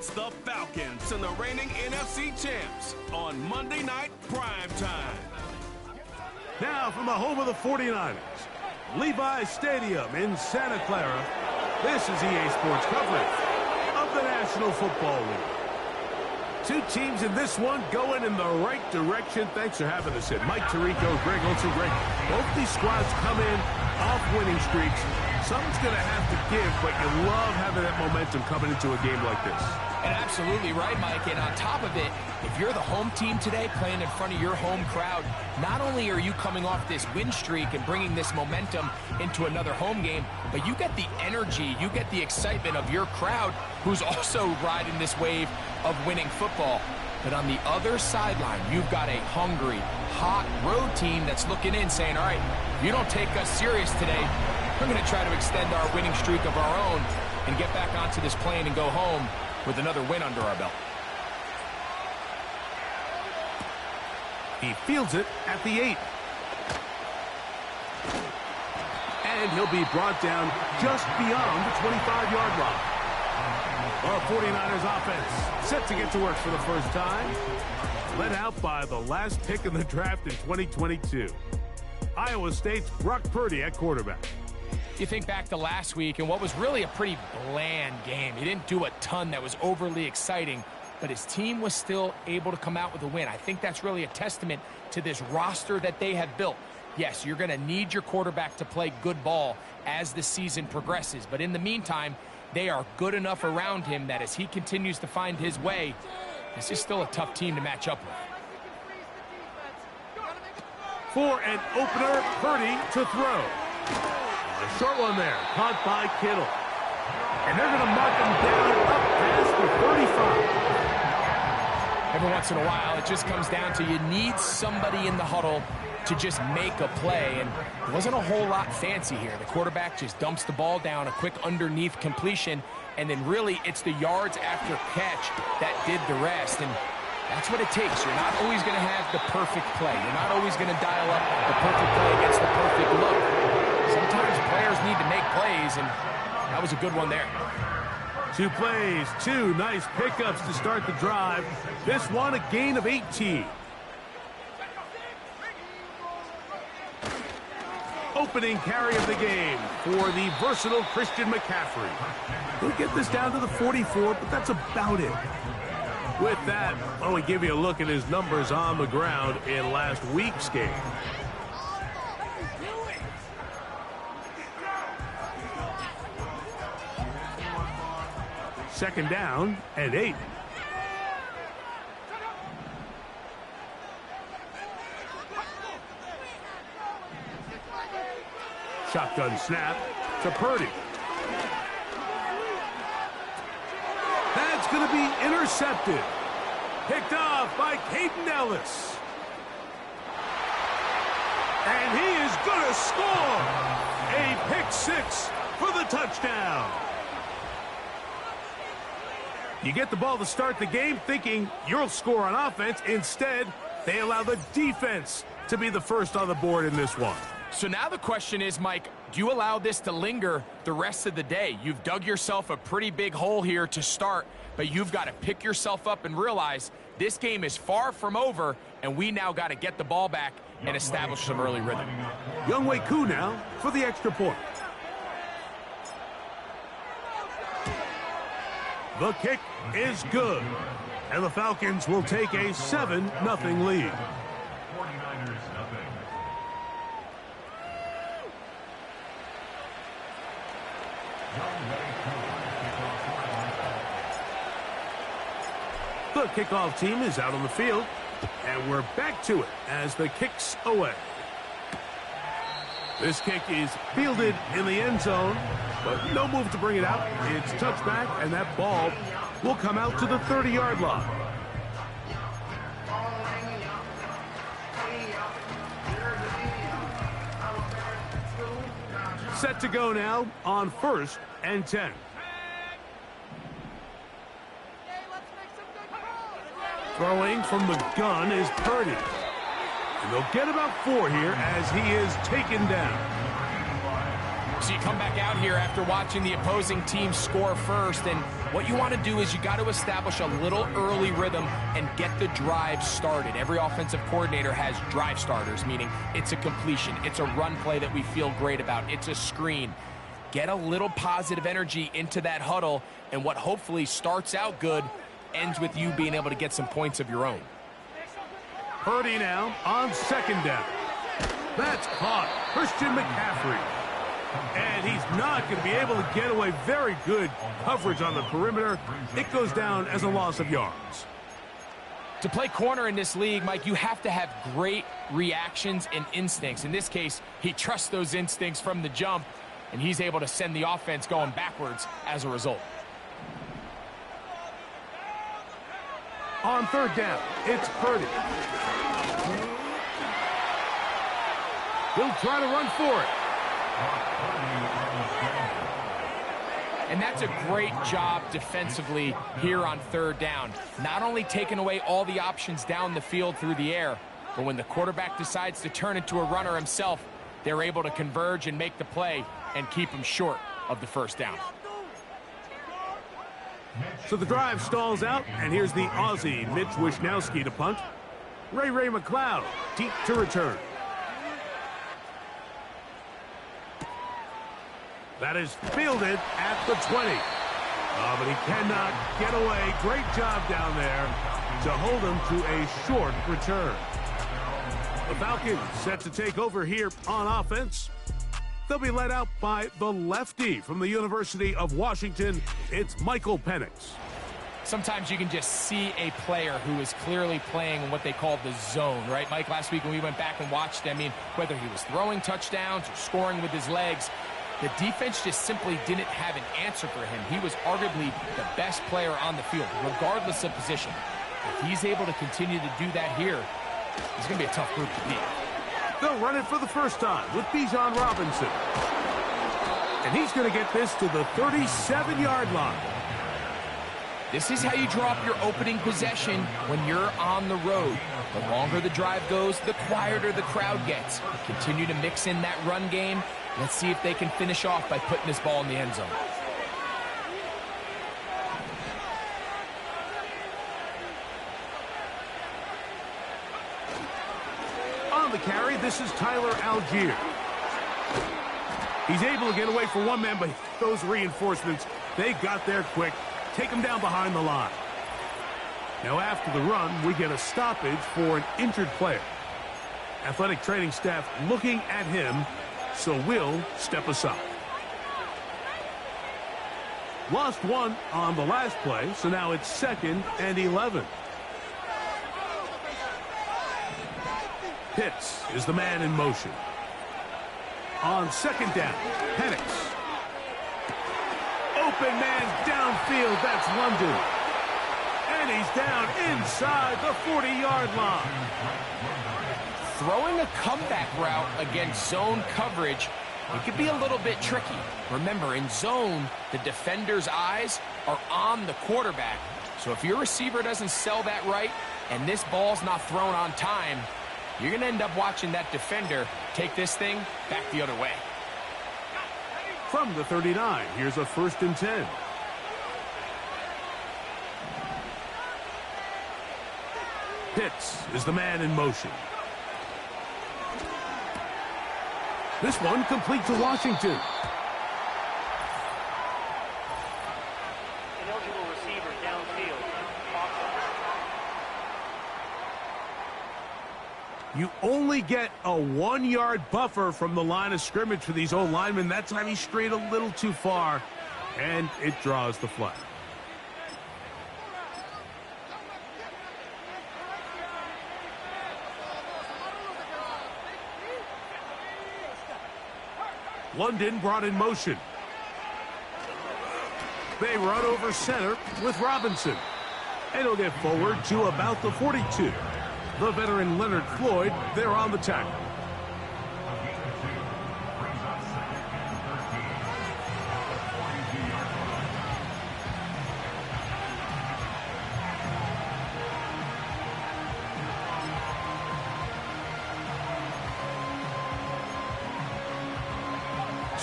It's the Falcons and the reigning NFC champs on Monday Night Primetime. Now from the home of the 49ers, Levi's Stadium in Santa Clara, this is EA Sports coverage of the National Football League. Two teams in this one going in the right direction. Thanks for having us in. Mike Tirico, Greg Olsen. Greg, both these squads come in off winning streaks. Something's going to have to give, but you love having that momentum coming into a game like this. And absolutely right, Mike. And on top of it, if you're the home team today playing in front of your home crowd, not only are you coming off this win streak and bringing this momentum into another home game, but you get the energy, you get the excitement of your crowd who's also riding this wave of winning football. But on the other sideline, you've got a hungry, hot road team that's looking in saying, all right, if you don't take us serious today, we're going to try to extend our winning streak of our own and get back onto this plane and go home with another win under our belt. He fields it at the 8. And he'll be brought down just beyond the 25-yard line. Our 49ers offense set to get to work for the first time. Led out by the last pick in the draft in 2022. Iowa State's Brock Purdy at quarterback. You think back to last week and what was really a pretty bland game. He didn't do a ton that was overly exciting, but his team was still able to come out with a win. I think that's really a testament to this roster that they have built. Yes, you're going to need your quarterback to play good ball as the season progresses, but in the meantime, they are good enough around him that as he continues to find his way, this is still a tough team to match up with. For an opener, Purdy to throw. A short one there, caught by Kittle. And they're going to mark him down up past the 35. Every once in a while, it just comes down to you need somebody in the huddle to just make a play. And it wasn't a whole lot fancy here. The quarterback just dumps the ball down, a quick underneath completion, and then really it's the yards after catch that did the rest. And that's what it takes. You're not always going to have the perfect play. You're not always going to dial up the perfect play against the perfect look. Sometimes players need to make plays, and that was a good one there. 2 plays, 2 nice pickups to start the drive. This one, a gain of 18. Opening carry of the game for the versatile Christian McCaffrey. He'll get this down to the 44, but that's about it. With that, why don't we give you a look at his numbers on the ground in last week's game. Second down and 8. Shotgun snap to Purdy. That's going to be intercepted. Picked off by Caden Ellis. And he is going to score. A pick 6 for the touchdown. You get the ball to start the game thinking you'll score on offense. Instead, they allow the defense to be the first on the board in this one. So now the question is, Mike, do you allow this to linger the rest of the day? You've dug yourself a pretty big hole here to start, but you've got to pick yourself up and realize this game is far from over, and we now got to get the ball back and establish some early rhythm. Younghoe Koo now for the extra point. The kick is good, and the Falcons will take a 7-0 lead. The kickoff team is out on the field, and we're back to it as the kick's away. This kick is fielded in the end zone, but no move to bring it out. It's touchback, and that ball will come out to the 30-yard line. Set to go now on 1st and 10. Throwing from the gun is Purdy. And they'll get about 4 here as he is taken down. So you come back out here after watching the opposing team score first, and What you want to do is you got to establish a little early rhythm and get the drive started. Every offensive coordinator has drive starters, meaning it's a completion, it's a run play that we feel great about, it's a screen. Get a little positive energy into that huddle, and what hopefully starts out good ends with you being able to get some points of your own. Purdy now on second down. That's caught. Christian McCaffrey. And he's not going to be able to get away. Very good coverage on the perimeter. It goes down as a loss of yards. To play corner in this league, Mike, you have to have great reactions and instincts. In this case, he trusts those instincts from the jump, and he's able to send the offense going backwards as a result. On third down, it's Purdy. He'll try to run for it. And that's a great job defensively here on third down. Not only taking away all the options down the field through the air, but when the quarterback decides to turn into a runner himself, they're able to converge and make the play and keep him short of the first down. So the drive stalls out, and here's the Aussie, Mitch Wishnowsky, to punt. Ray McLeod, deep to return. That is fielded at the 20. Oh, but he cannot get away. Great job down there to hold him to a short return. The Falcons set to take over here on offense. They'll be led out by the lefty from the University of Washington. It's Michael Penix. Sometimes you can just see a player who is clearly playing in what they call the zone, right, Mike? Last week when we went back and watched, I mean, whether he was throwing touchdowns or scoring with his legs, the defense just simply didn't have an answer for him. He was arguably the best player on the field, regardless of position. If he's able to continue to do that here, it's going to be a tough group to beat. They'll run it for the first time with Bijan Robinson. And he's going to get this to the 37-yard line. This is how you draw up your opening possession when you're on the road. The longer the drive goes, the quieter the crowd gets. Continue to mix in that run game. Let's see if they can finish off by putting this ball in the end zone. On the carry, this is Tyler Algier. He's able to get away from one man, but those reinforcements, they got there quick. Take him down behind the line. Now after the run, we get a stoppage for an injured player. Athletic training staff looking at him, so we'll step aside. Lost one on the last play, so now it's 2nd and 11. Pitts is the man in motion. On second down, Penix. Open man downfield, that's London. And he's down inside the 40-yard line. Throwing a comeback route against zone coverage, it could be a little bit tricky. Remember, in zone, the defender's eyes are on the quarterback. So if your receiver doesn't sell that right and this ball's not thrown on time, you're going to end up watching that defender take this thing back the other way. From the 39, here's a 1st and 10. Pitts is the man in motion. This one complete to Washington. Ineligible receiver downfield. You only get a 1-yard buffer from the line of scrimmage for these old linemen. That time he strayed a little too far, and it draws the flag. London brought in motion. They run over center with Robinson. And he'll get forward to about the 42. The veteran Leonard Floyd, they're on the tackle.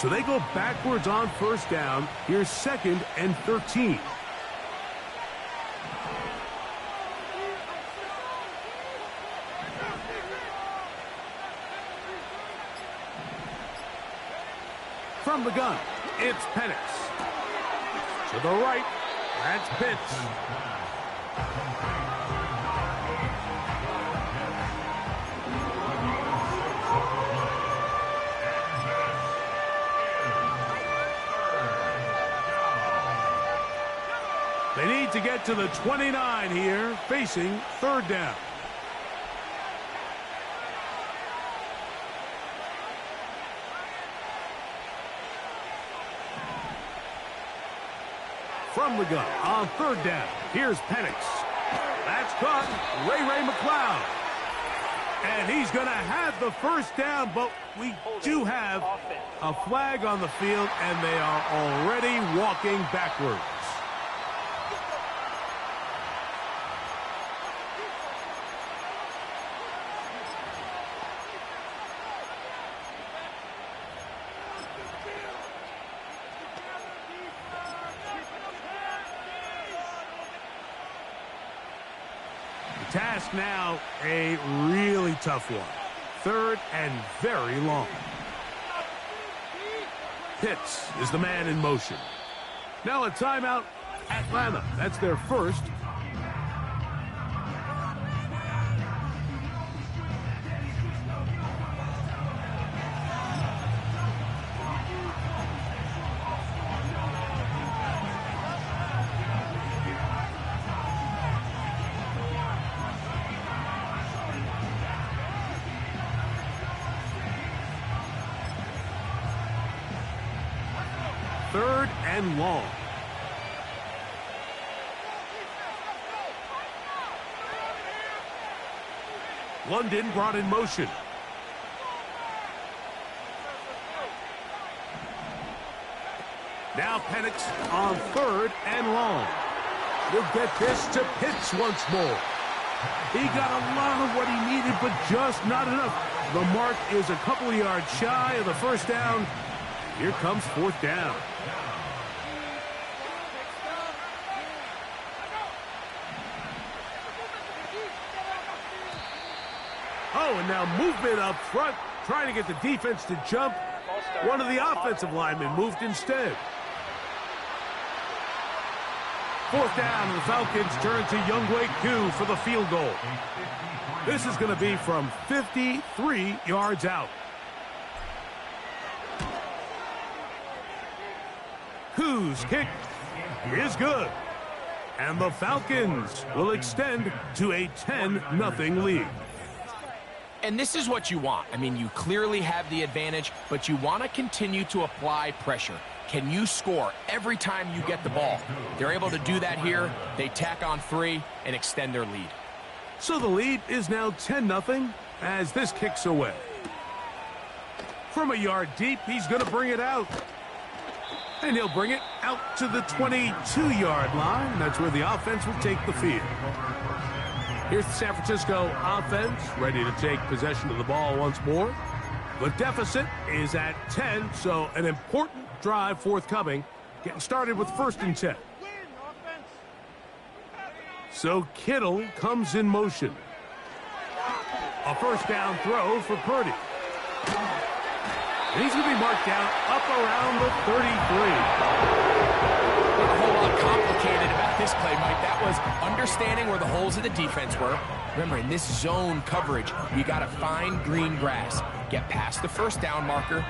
So they go backwards on 1st down. Here's 2nd and 13. From the gun, it's Penix. To the right, that's Pitts. They need to get to the 29 here, facing third down. From the gun on third down, here's Penix. That's caught, Ray McCloud. And he's going to have the first down, but we do have a flag on the field, and they are already walking backwards. Task now, a really tough one. Third and very long. Pitts is the man in motion. Now a timeout, Atlanta. That's their first. Third and long. London brought in motion. Now Penix on third and long. We'll get this to Pitts once more. He got a lot of what he needed, but just not enough. The mark is a couple of yards shy of the first down. Here comes fourth down. Oh, and now movement up front, trying to get the defense to jump. One of the offensive linemen moved instead. Fourth down, and the Falcons turn to Younghoe Koo for the field goal. This is going to be from 53 yards out. Koo's kick is good. And the Falcons will extend to a 10-0 lead. And this is what you want. I mean, you clearly have the advantage, but you want to continue to apply pressure. Can you score every time you get the ball? They're able to do that here. They tack on 3 and extend their lead. So the lead is now 10-0 as this kicks away. From a yard deep, he's going to bring it out. And he'll bring it out to the 22-yard line. That's where the offense will take the field. Here's the San Francisco offense, ready to take possession of the ball once more. The deficit is at 10, so an important drive forthcoming. Getting started with 1st and 10. So Kittle comes in motion. A first down throw for Purdy. And he's going to be marked down up around the 33. Not a whole lot complicated about this play, Mike. That was understanding where the holes of the defense were. Remember, in this zone coverage, you got to find green grass. Get past the first down marker,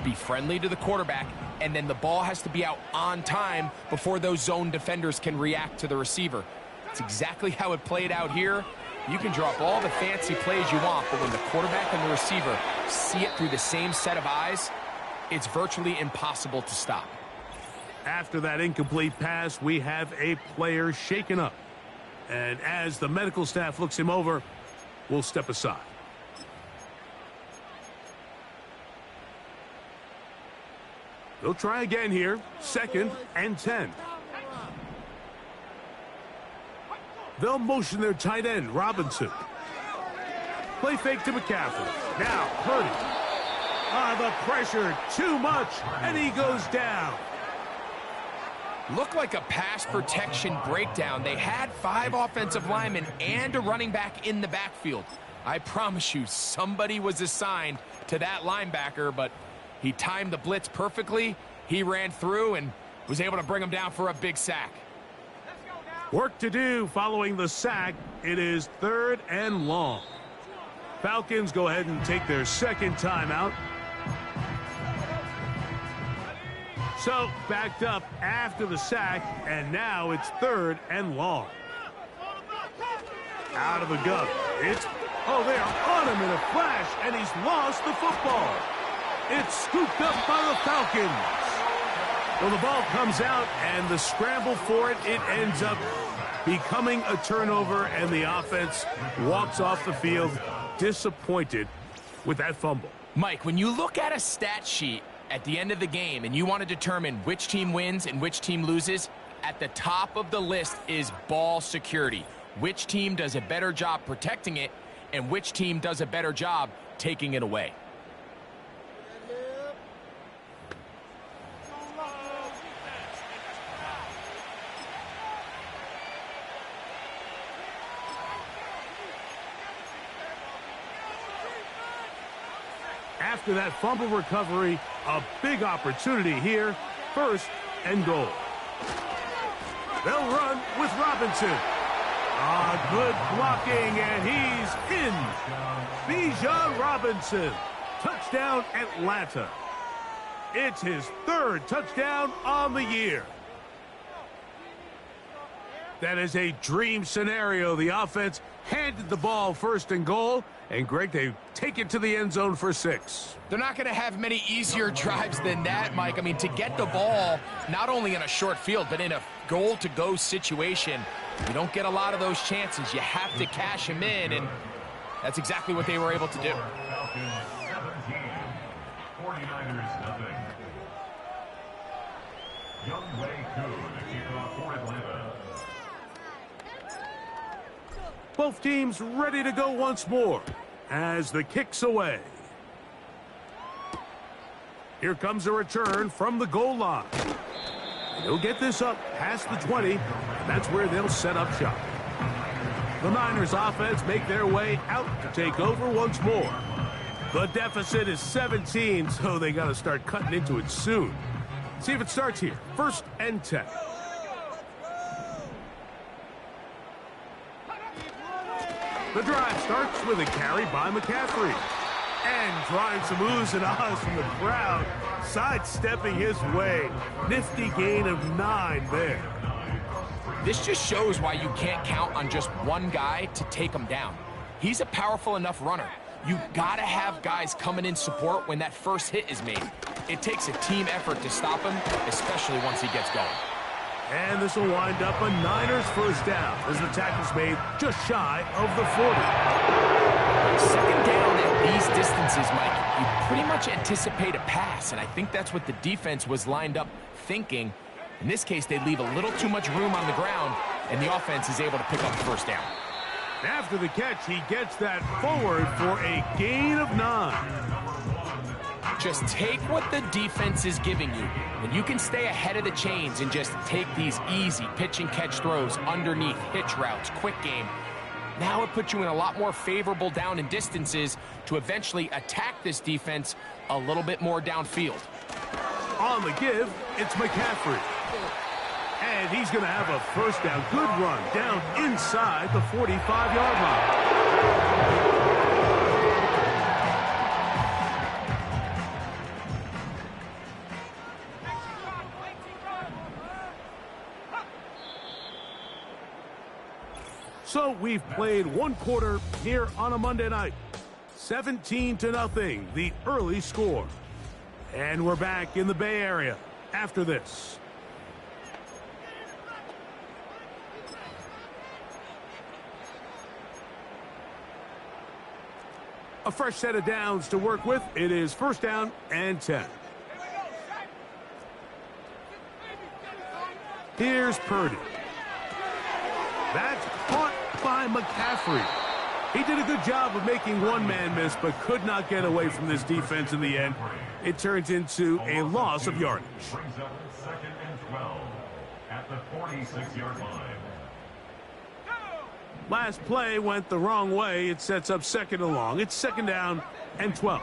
be friendly to the quarterback, and then the ball has to be out on time before those zone defenders can react to the receiver. It's exactly how it played out here. You can drop all the fancy plays you want, but when the quarterback and the receiver see it through the same set of eyes, it's virtually impossible to stop. After that incomplete pass, we have a player shaken up. And as the medical staff looks him over, we'll step aside. They'll try again here. 2nd and 10. They'll motion their tight end, Robinson. Play fake to McCaffrey. Now, Purdy. The pressure, too much, and he goes down. Looked like a pass protection breakdown. They had 5 offensive linemen and a running back in the backfield. I promise you, somebody was assigned to that linebacker, but He timed the blitz perfectly. He ran through and was able to bring him down for a big sack. Work to do following the sack. It is 3rd and long. Falcons go ahead and take their second timeout. So backed up after the sack, and now it's 3rd and long. Out of the gun. Oh, they are on him in a flash, and he's lost the football. It's scooped up by the Falcons. Well, the ball comes out, and the scramble for it ends up becoming a turnover, and the offense walks off the field disappointed with that fumble. Mike, when you look at a stat sheet at the end of the game and you want to determine which team wins and which team loses, at the top of the list is ball security. Which team does a better job protecting it, and which team does a better job taking it away. After that fumble recovery, a big opportunity here. 1st and goal. They'll run with Robinson. Good blocking, and he's in. Bijan Robinson. Touchdown, Atlanta. It's his 3rd touchdown on the year. That is a dream scenario. The offense handed the ball 1st and goal, and Greg, they take it to the end zone for 6. They're not going to have many easier drives than that, Mike. I mean, to get the ball, not only in a short field, but in a goal-to-go situation, you don't get a lot of those chances. You have to cash them in, and that's exactly what they were able to do. 49ers nothing. Young Way Koo to kick off for Atlanta. Both teams ready to go once more as the kick's away. Here comes a return from the goal line. They'll get this up past the 20, and that's where they'll set up shop. The Niners offense make their way out to take over once more. The deficit is 17, so they got to start cutting into it soon. See if it starts here. 1st and 10. The drive starts with a carry by McCaffrey. And drawing some oohs and ahs from the crowd, sidestepping his way. Nifty gain of 9 there. This just shows why you can't count on just one guy to take him down. He's a powerful enough runner. You gotta have guys coming in support when that first hit is made. It takes a team effort to stop him, especially once he gets going. And this will wind up a Niners 1st down as the tackle's made just shy of the 40. 2nd down at these distances, Mike, you pretty much anticipate a pass, and I think that's what the defense was lined up thinking. In this case, they leave a little too much room on the ground, and the offense is able to pick up the 1st down. After the catch, he gets that forward for a gain of 9. Just take what the defense is giving you, and you can stay ahead of the chains and just take these easy pitch and catch throws underneath, hitch routes, quick game. Now it puts you in a lot more favorable down and distances to eventually attack this defense a little bit more downfield. On the give, it's McCaffrey. And he's going to have a 1st down. Good run down inside the 45-yard line. So we've played 1 quarter here on a Monday night. 17-0, the early score. And we're back in the Bay Area after this. A fresh set of downs to work with. It is 1st down and 10. Here's Purdy. That's caught by McCaffrey. He did a good job of making one man miss, but could not get away from this defense in the end. It turns into a loss of yardage. Brings up 2nd and 12 at the 46-yard line. Last play went the wrong way. It sets up 2nd and long. It's 2nd down and 12.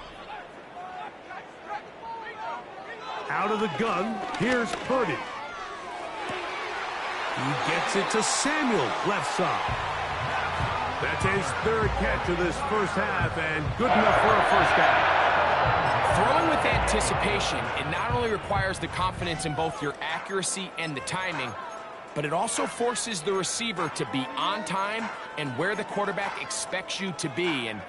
Out of the gun, here's Purdy. He gets it to Samuel, left side. That's his third catch of this first half, and good enough for a first down. Throwing with anticipation, it not only requires the confidence in both your accuracy and the timing, but it also forces the receiver to be on time and where the quarterback expects you to be. And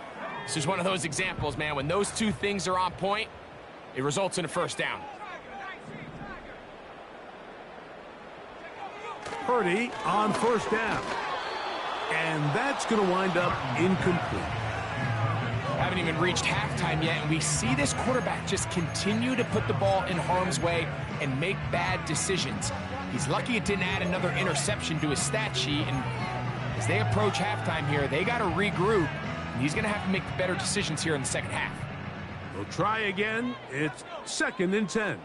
this is one of those examples, man. When those two things are on point, it results in a first down. Purdy on first down. And that's going to wind up incomplete. Haven't even reached halftime yet, and we see this quarterback just continue to put the ball in harm's way and make bad decisions. He's lucky it didn't add another interception to his stat sheet, and as they approach halftime here, they got to regroup, and he's going to have to make better decisions here in the second half. They'll try again. It's 2nd and 10.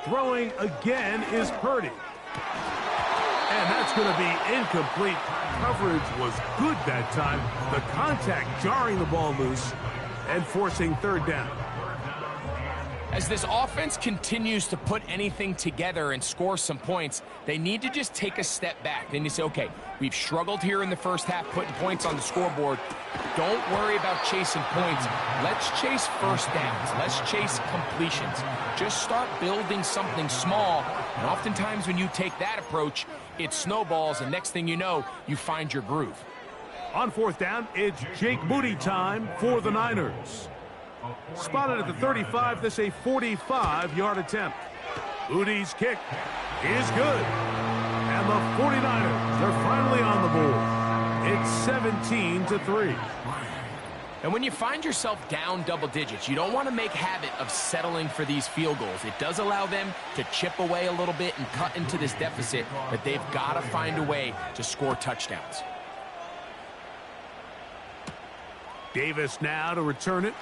Throwing again is Purdy. And that's going to be incomplete. Coverage was good that time. The contact jarring the ball loose and forcing third down. As this offense continues to put anything together and score some points, they need to just take a step back. They need to say, okay, we've struggled here in the first half putting points on the scoreboard. Don't worry about chasing points. Let's chase first downs. Let's chase completions. Just start building something small. And oftentimes when you take that approach, it snowballs, and next thing you know, you find your groove. On fourth down, it's Jake Moody time for the Niners. Spotted at the 35, this a 45-yard attempt. Moody's kick is good. And the 49ers are finally on the board. It's 17-3. And when you find yourself down double digits, you don't want to make habit of settling for these field goals. It does allow them to chip away a little bit and cut into this deficit, but they've got to find a way to score touchdowns. Davis now to return it.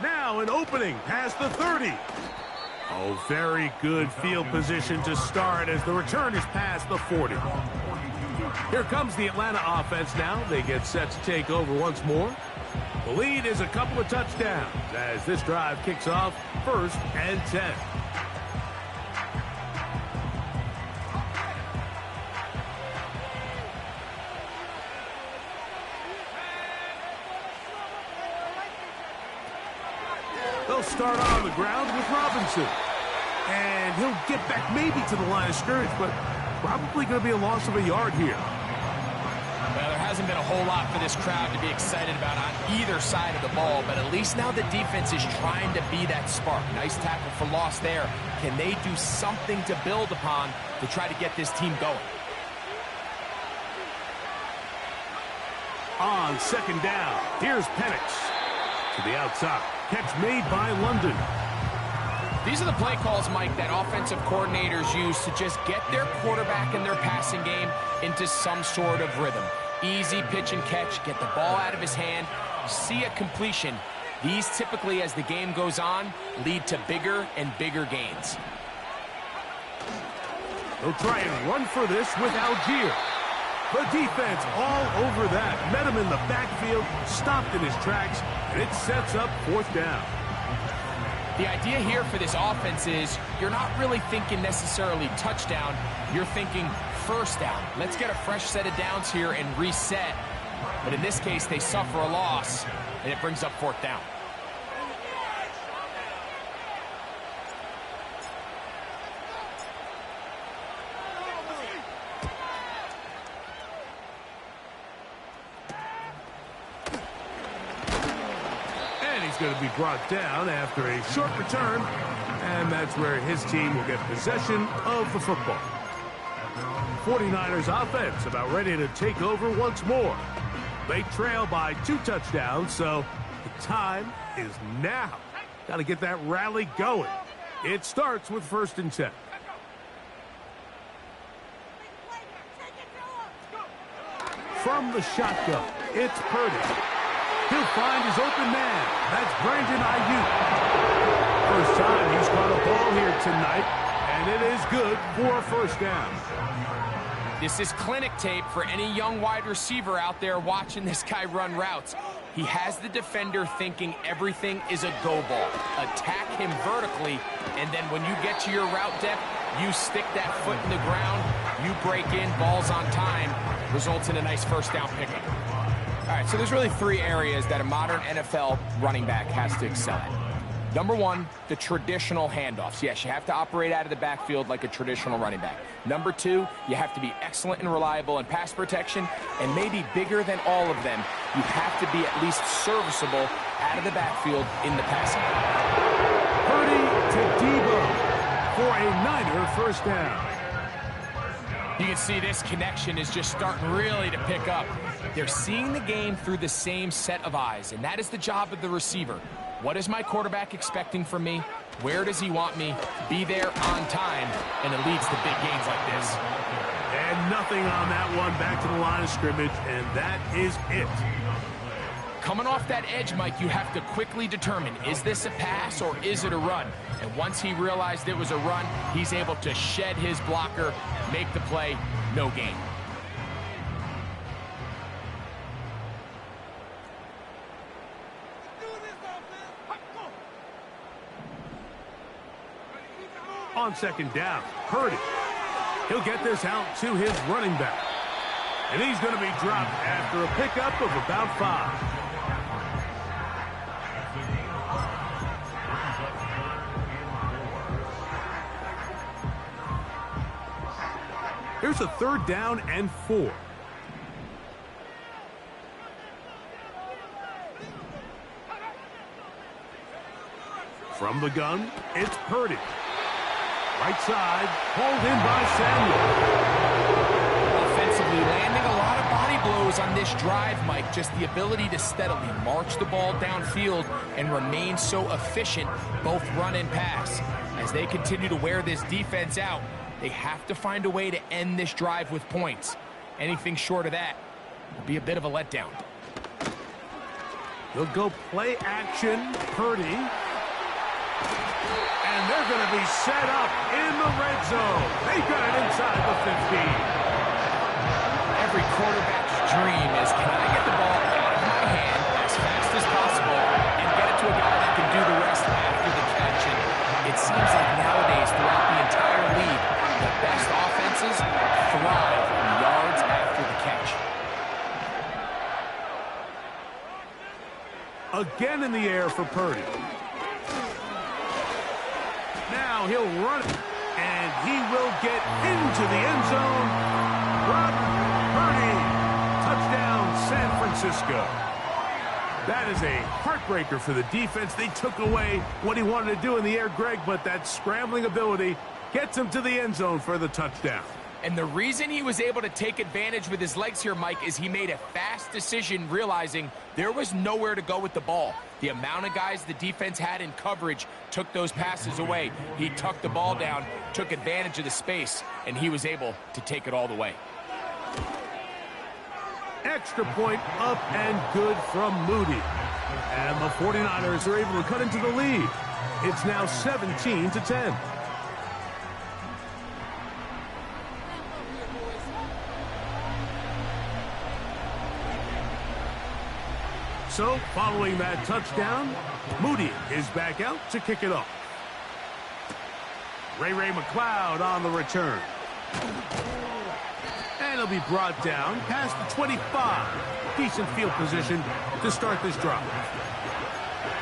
Now an opening past the 30. Oh, very good field position to start as the return is past the 40. Here comes the Atlanta offense now. They get set to take over once more. The lead is a couple of touchdowns as this drive kicks off 1st and 10. They'll start on the ground with Robinson. And he'll get back maybe to the line of scrimmage, but probably going to be a loss of a yard here. Well, there hasn't been a whole lot for this crowd to be excited about on either side of the ball, but at least now the defense is trying to be that spark. Nice tackle for loss there. Can they do something to build upon to try to get this team going? On 2nd down, here's Penix to the outside. Catch made by London. These are the play calls, Mike, that offensive coordinators use to just get their quarterback and their passing game into some sort of rhythm. Easy pitch and catch, get the ball out of his hand, see a completion. These typically, as the game goes on, lead to bigger and bigger gains. They'll try and run for this with Algier. The defense all over that. Met him in the backfield, stopped in his tracks, and it sets up 4th down. The idea here for this offense is you're not really thinking necessarily touchdown. You're thinking first down. Let's get a fresh set of downs here and reset. But in this case, they suffer a loss, and it brings up 4th down. Going to be brought down after a short return, and that's where his team will get possession of the football. 49ers offense about ready to take over once more. They trail by 2 touchdowns, so the time is now. Got to get that rally going. It starts with 1st and 10. From the shotgun, it's Purdy. He'll find his open man. That's Brandon Ayuk. First time he's caught a ball here tonight, and it is good for a first down. This is clinic tape for any young wide receiver out there watching this guy run routes. He has the defender thinking everything is a go ball. Attack him vertically, and then when you get to your route depth, you stick that foot in the ground, you break in, balls on time, results in a nice first down pickup. All right, so there's really three areas that a modern NFL running back has to excel at. Number one, the traditional handoffs. Yes, you have to operate out of the backfield like a traditional running back. Number two, you have to be excellent and reliable in pass protection, and maybe bigger than all of them, you have to be at least serviceable out of the backfield in the passing. Purdy to Debo for a Niner first down. You can see this connection is just starting really to pick up. They're seeing the game through the same set of eyes, and that is the job of the receiver. What is my quarterback expecting from me? Where does he want me? Be there on time, and it leads to big gains like this. And nothing on that one, back to the line of scrimmage, and that is it. Coming off that edge, Mike, you have to quickly determine, is this a pass or is it a run? And once he realized it was a run, he's able to shed his blocker, make the play, no gain. On second down, Purdy. He'll get this out to his running back. And he's going to be dropped after a pickup of about 5. Here's a third down and 4. From the gun, it's Purdy. Right side, pulled in by Samuel. Offensively landing a lot of body blows on this drive, Mike. Just the ability to steadily march the ball downfield and remain so efficient, both run and pass. As they continue to wear this defense out, they have to find a way to end this drive with points. Anything short of that will be a bit of a letdown. He'll go play action, Purdy. And they're going to be set up in the red zone. They got it inside the 15. Every quarterback's dream is, can I get the ball out of my hand as fast as possible and get it to a guy that can do the rest after the catch? And it seems like nowadays throughout the entire league, the best offenses thrive in yards after the catch. Again in the air for Purdy. Now he'll run it, and he will get into the end zone. Brock Purdy, touchdown San Francisco. That is a heartbreaker for the defense. They took away what he wanted to do in the air, Greg, but that scrambling ability gets him to the end zone for the touchdown. And the reason he was able to take advantage with his legs here, Mike, is he made a fast decision realizing there was nowhere to go with the ball. The amount of guys the defense had in coverage took those passes away. He tucked the ball down, took advantage of the space, and he was able to take it all the way. Extra point up and good from Moody. And the 49ers are able to cut into the lead. It's now 17-10. So, following that touchdown, Moody is back out to kick it off. Ray McLeod on the return. And he'll be brought down past the 25. Decent field position to start this drive.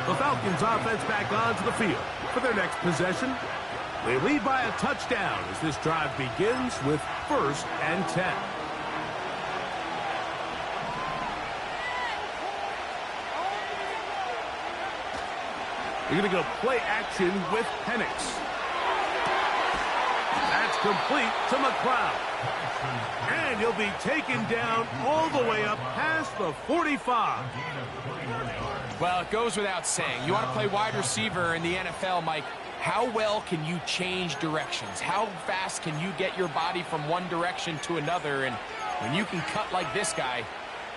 The Falcons offense back onto the field for their next possession. They lead by a touchdown as this drive begins with 1st and 10. You're going to go play action with Penix. That's complete to McLeod. And he'll be taken down all the way up past the 45. Well, it goes without saying. You want to play wide receiver in the NFL, Mike. How well can you change directions? How fast can you get your body from one direction to another? And when you can cut like this guy,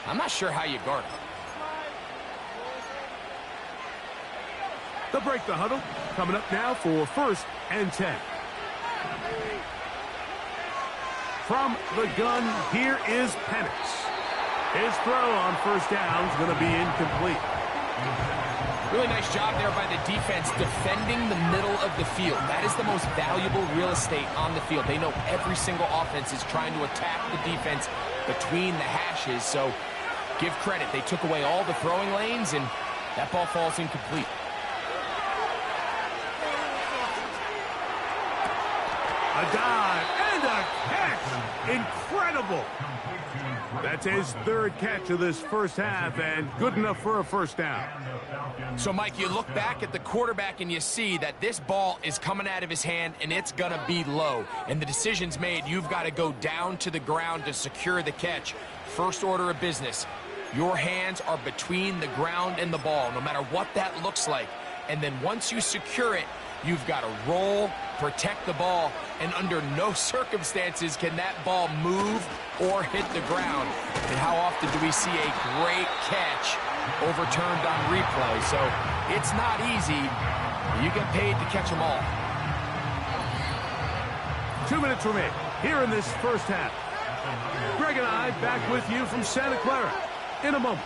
I'm not sure how you guard him. They'll break the huddle. Coming up now for 1st and 10. From the gun, here is Penix. His throw on first down is going to be incomplete. Really nice job there by the defense defending the middle of the field. That is the most valuable real estate on the field. They know every single offense is trying to attack the defense between the hashes, so give credit. They took away all the throwing lanes, and that ball falls incomplete. A dive and a catch. Incredible. That's his third catch of this first half, and good enough for a first down. So, Mike, you look back at the quarterback and you see that this ball is coming out of his hand and it's going to be low. And the decision's made. You've got to go down to the ground to secure the catch. First order of business. Your hands are between the ground and the ball, no matter what that looks like. And then once you secure it, you've got to roll, protect the ball, and under no circumstances can that ball move or hit the ground. And how often do we see a great catch overturned on replay? So it's not easy. You get paid to catch them all. 2 minutes remain here in this first half. Greg and I back with you from Santa Clara in a moment.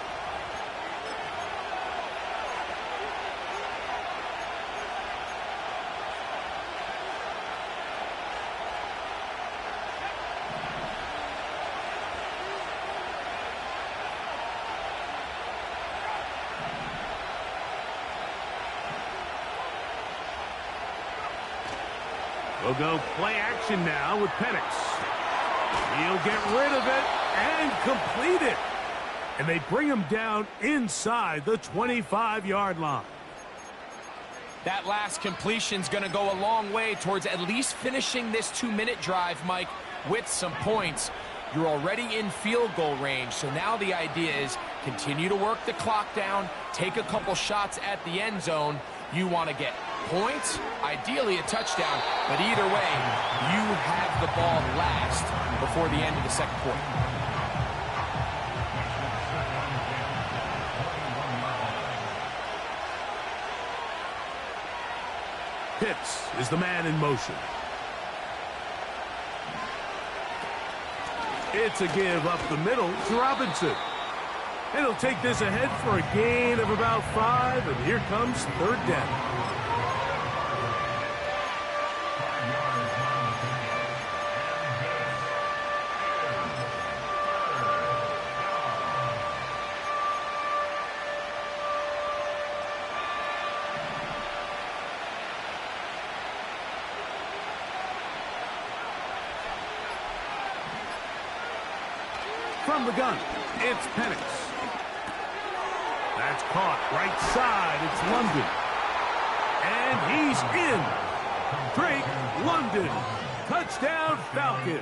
We'll go play action now with Penix. He'll get rid of it and complete it. And they bring him down inside the 25-yard line. That last completion's going to go a long way towards at least finishing this 2-minute drive, Mike, with some points. You're already in field goal range, so now the idea is continue to work the clock down, take a couple shots at the end zone. You want to get points, ideally a touchdown, but either way, you have the ball last before the end of the second quarter. Pitts is the man in motion. It's a give up the middle to Robinson. And he'll take this ahead for a gain of about 5, and here comes third down. From the gun, it's Penix. That's caught right side. It's London. And he's in. Drake London. Touchdown Falcons.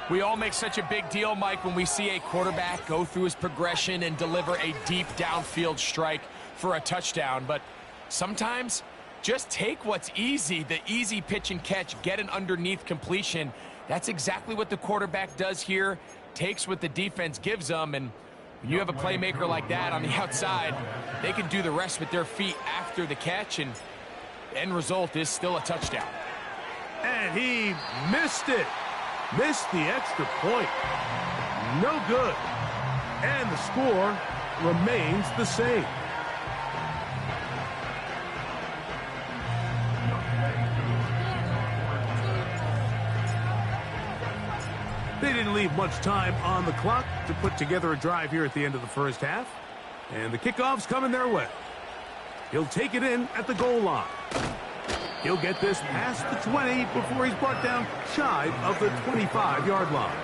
We all make such a big deal, Mike, when we see a quarterback go through his progression and deliver a deep downfield strike for a touchdown. But sometimes just take what's easy, the easy pitch and catch, get an underneath completion. That's exactly what the quarterback does here, takes what the defense gives them, and when you have a playmaker like that on the outside, they can do the rest with their feet after the catch, and the end result is still a touchdown. And he missed it. Missed the extra point. No good. And the score remains the same. They didn't leave much time on the clock to put together a drive here at the end of the first half. And the kickoff's coming their way. He'll take it in at the goal line. He'll get this past the 20 before he's brought down shy of the 25-yard line.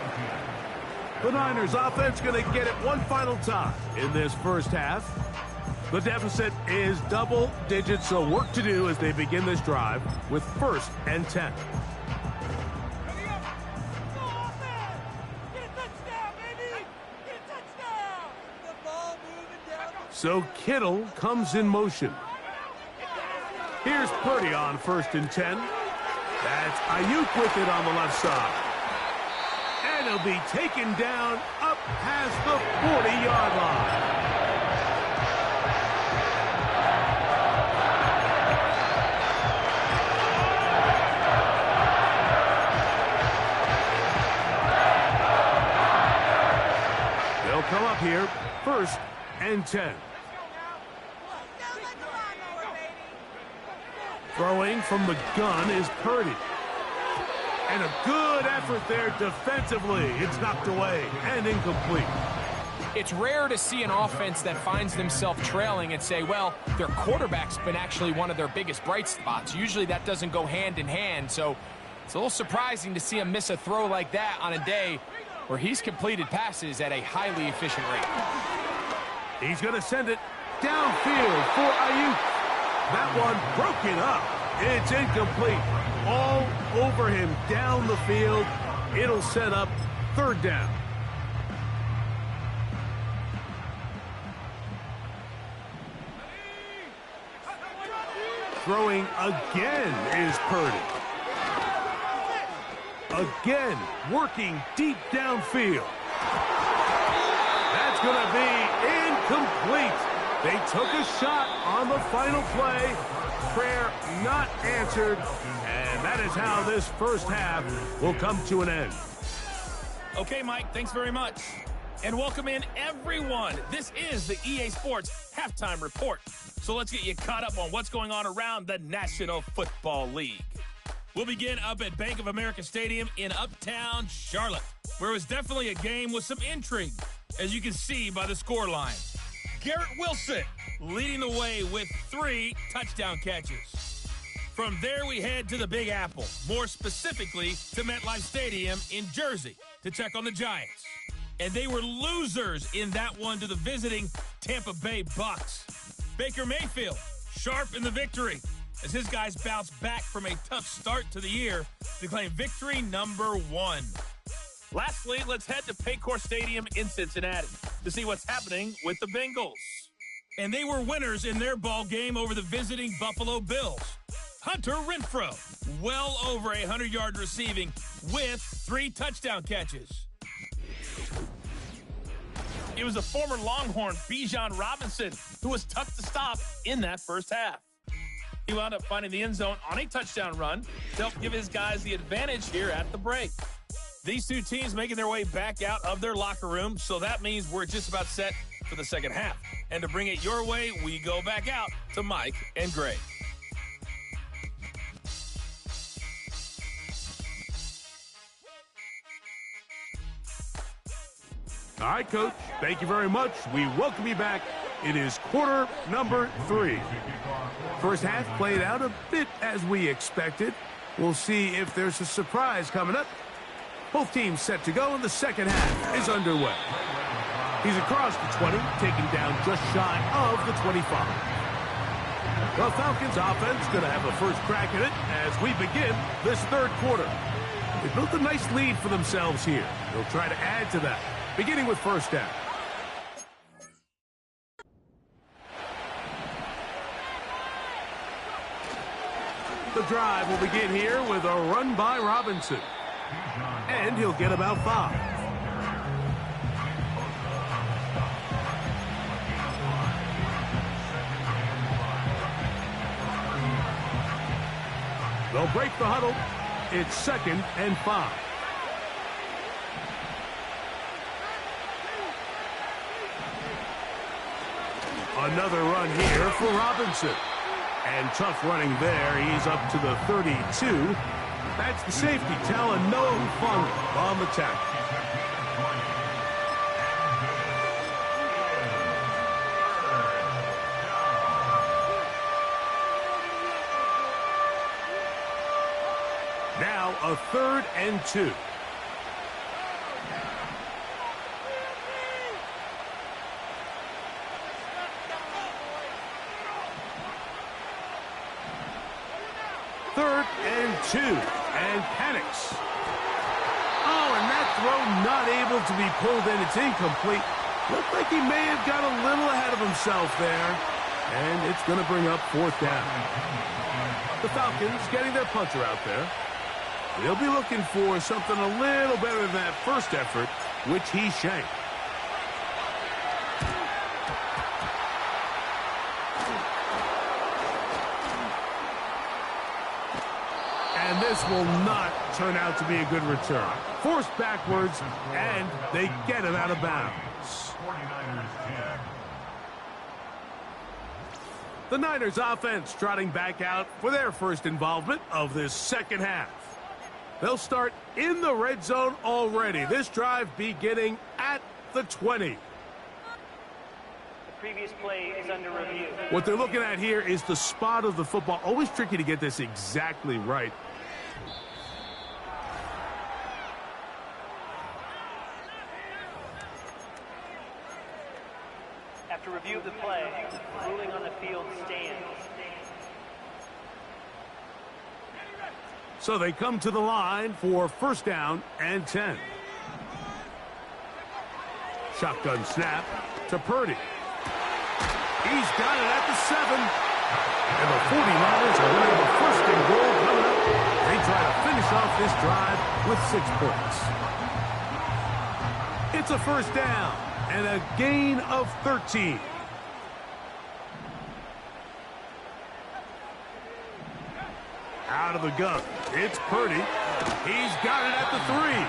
The Niners offense going to get it one final time in this first half. The deficit is double digits, so work to do as they begin this drive with 1st and 10. So Kittle comes in motion. Here's Purdy on 1st and 10. That's Ayuk with it on the left side. And he'll be taken down up past the 40-yard line. and 10. Throwing from the gun is Purdy. And a good effort there defensively. It's knocked away and incomplete. It's rare to see an offense that finds themselves trailing and say, well, their quarterback's been actually one of their biggest bright spots. Usually that doesn't go hand in hand, so it's a little surprising to see him miss a throw like that on a day where he's completed passes at a highly efficient rate. He's going to send it downfield for Ayuk. That one broken up. It's incomplete. All over him down the field. It'll set up third down. Throwing again is Purdy. Again, working deep downfield. That's going to be incomplete. They took a shot on the final play. Prayer not answered. And that is how this first half will come to an end. Okay, Mike, thanks very much. And welcome in, everyone. This is the EA Sports Halftime Report. So let's get you caught up on what's going on around the National Football League. We'll begin up at Bank of America Stadium in Uptown Charlotte, where it was definitely a game with some intrigue, as you can see by the scoreline. Garrett Wilson leading the way with 3 touchdown catches. From there, we head to the Big Apple, more specifically to MetLife Stadium in Jersey, to check on the Giants. And they were losers in that one to the visiting Tampa Bay Bucks. Baker Mayfield, sharp in the victory, as his guys bounce back from a tough start to the year to claim victory number 1. Lastly, let's head to Paycor Stadium in Cincinnati to see what's happening with the Bengals. And they were winners in their ball game over the visiting Buffalo Bills. Hunter Renfrow, well over 100-yard receiving with 3 touchdown catches. It was the former Longhorn Bijan Robinson who was tough to stop in that first half. He wound up finding the end zone on a touchdown run to help give his guys the advantage here at the break. These two teams making their way back out of their locker room, so that means we're just about set for the second half. And to bring it your way, we go back out to Mike and Greg. All right, Coach. Thank you very much. We welcome you back. It is quarter number 3. First half played out a bit as we expected. We'll see if there's a surprise coming up. Both teams set to go, and the second half is underway. He's across the 20, taken down just shy of the 25. The Falcons offense going to have a first crack at it as we begin this third quarter. They built a nice lead for themselves here. They'll try to add to that, beginning with first down. The drive will begin here with a run by Robinson. And he'll get about 5. They'll break the huddle. It's 2nd and 5. Another run here for Robinson. And tough running there. He's up to the 32. That's the safety, Talanoa Hufanga on the tackle. Now a 3rd and 2. Third and 2, and panics. Oh, and that throw not able to be pulled in. It's incomplete. Looked like he may have got a little ahead of himself there, and it's going to bring up 4th down. The Falcons getting their punter out there. They'll be looking for something a little better than that first effort, which he shanked. And this will not turn out to be a good return. Forced backwards, and they get it out of bounds. 49ers 10. The Niners offense trotting back out for their first involvement of this second half. They'll start in the red zone already. This drive beginning at the 20. The previous play is under review. What they're looking at here is the spot of the football. Always tricky to get this exactly right. After review of the play, ruling on the field stands. So they come to the line for first down and 10. Shotgun snap to Purdy. He's got it at the 7. And the 49ers are winning the first and goal coming up. They try to finish off this drive with 6 points. It's a first down and a gain of 13. Out of the gun, it's Purdy. He's got it at the 3.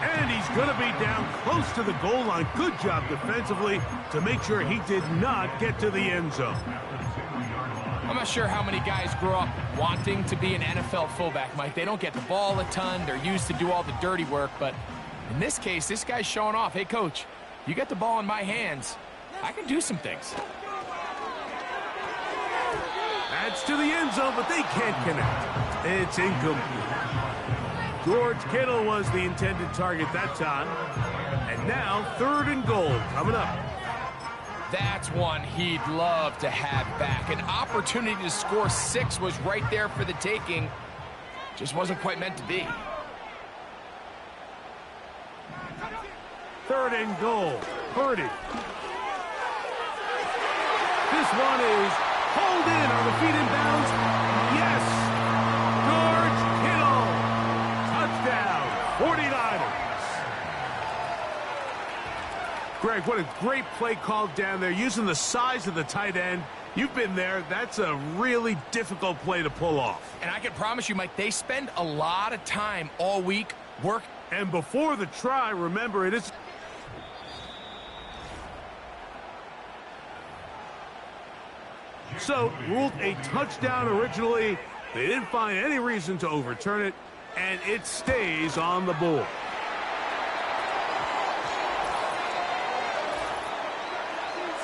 And he's going to be down close to the goal line. Good job defensively to make sure he did not get to the end zone. I'm not sure how many guys grow up wanting to be an NFL fullback, Mike. They don't get the ball a ton. They're used to do all the dirty work. But in this case, this guy's showing off. Hey, coach, you get the ball in my hands. I can do some things. That's to the end zone, but they can't connect. It's incomplete. George Kittle was the intended target that time. And now, 3rd and goal coming up. That's one he'd love to have back. An opportunity to score 6 was right there for the taking. Just wasn't quite meant to be. 3rd and goal. Purdy. This one is hauled in on the feet in bounds. Yes! George Kittle. Touchdown. 49ers. Greg, what a great play called down there, using the size of the tight end. You've been there. That's a really difficult play to pull off. And I can promise you, Mike, they spend a lot of time all week working. And before the try, remember, it is... So, ruled a touchdown originally. They didn't find any reason to overturn it, and it stays on the board.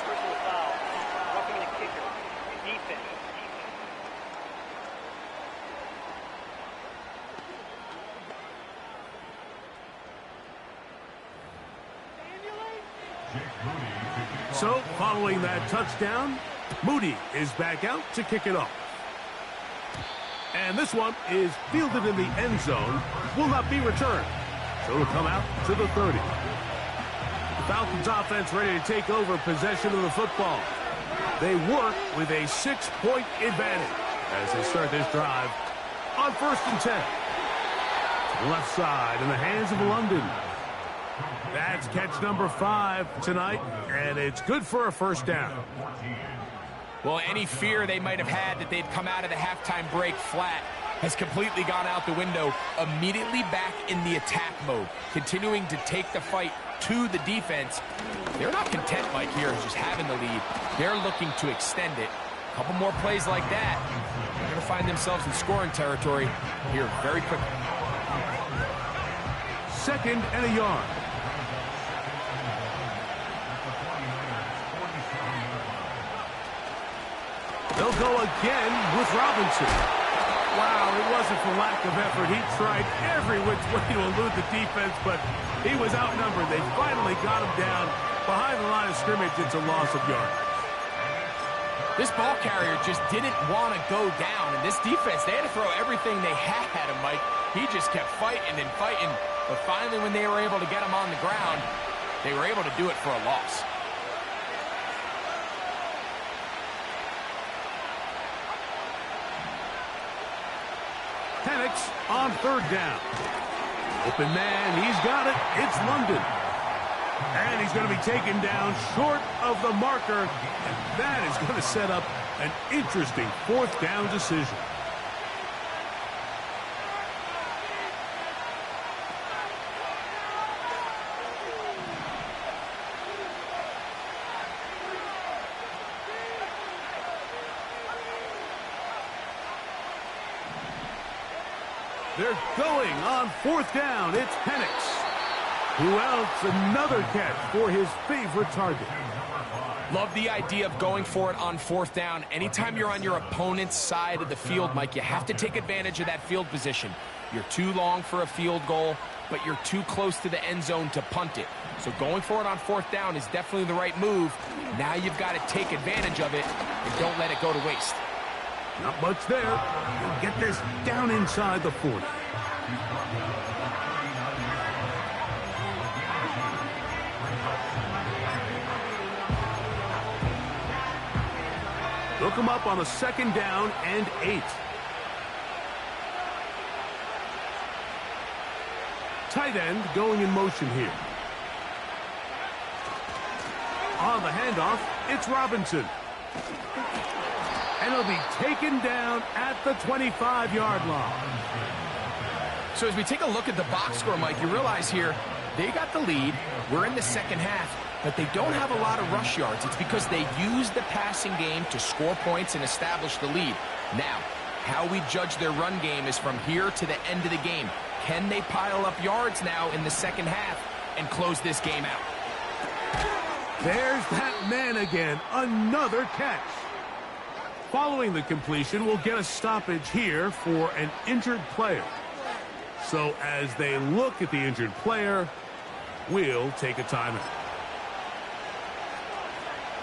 Personal foul. Roughing the kicker. Defense. So, following that touchdown, Moody is back out to kick it off. And this one is fielded in the end zone, will not be returned. So it'll come out to the 30. The Falcons offense ready to take over possession of the football. They work with a 6-point advantage as they start this drive on 1st and 10. Left side in the hands of London. That's catch number 5 tonight, and it's good for a first down. Well, any fear they might have had that they'd come out of the halftime break flat has completely gone out the window. Immediately back in the attack mode, continuing to take the fight to the defense. They're not content, Mike, here, just having the lead. They're looking to extend it. A couple more plays like that, they're going to find themselves in scoring territory here very quickly. 2nd and a yard. They'll go again with Robinson. Wow, it wasn't for lack of effort. He tried every which way to elude the defense, but he was outnumbered. They finally got him down behind the line of scrimmage. It's a loss of yards. This ball carrier just didn't want to go down, and this defense, they had to throw everything they had at him, Mike. He just kept fighting and fighting, but finally when they were able to get him on the ground, they were able to do it for a loss. Penix on 3rd down. Open man, he's got it. It's London. And he's going to be taken down short of the marker. And that is going to set up an interesting 4th down decision. They're going on 4th down. It's Penix. Who else? Another catch for his favorite target. Love the idea of going for it on 4th down. Anytime you're on your opponent's side of the field, Mike, you have to take advantage of that field position. You're too long for a field goal, but you're too close to the end zone to punt it. So going for it on 4th down is definitely the right move. Now you've got to take advantage of it and don't let it go to waste. Not much there. He'll get this down inside the 40. Look him up on a 2nd down and 8. Tight end going in motion here. On the handoff, it's Robinson. And he'll be taken down at the 25-yard line. So as we take a look at the box score, Mike, you realize here they got the lead. We're in the 2nd half, but they don't have a lot of rush yards. It's because they use the passing game to score points and establish the lead. Now, how we judge their run game is from here to the end of the game. Can they pile up yards now in the 2nd half and close this game out? There's that man again. Another catch. Following the completion, we'll get a stoppage here for an injured player. So as they look at the injured player, we'll take a timeout.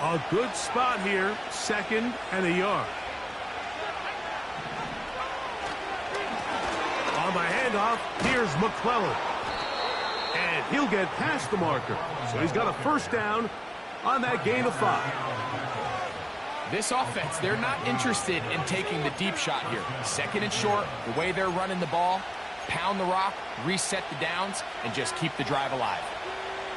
A good spot here, 2nd and a yard. On the handoff, here's McClellan. And he'll get past the marker. So he's got a 1st down on that gain of 5. This offense, they're not interested in taking the deep shot here. 2nd and short, the way they're running the ball, pound the rock, reset the downs, and just keep the drive alive.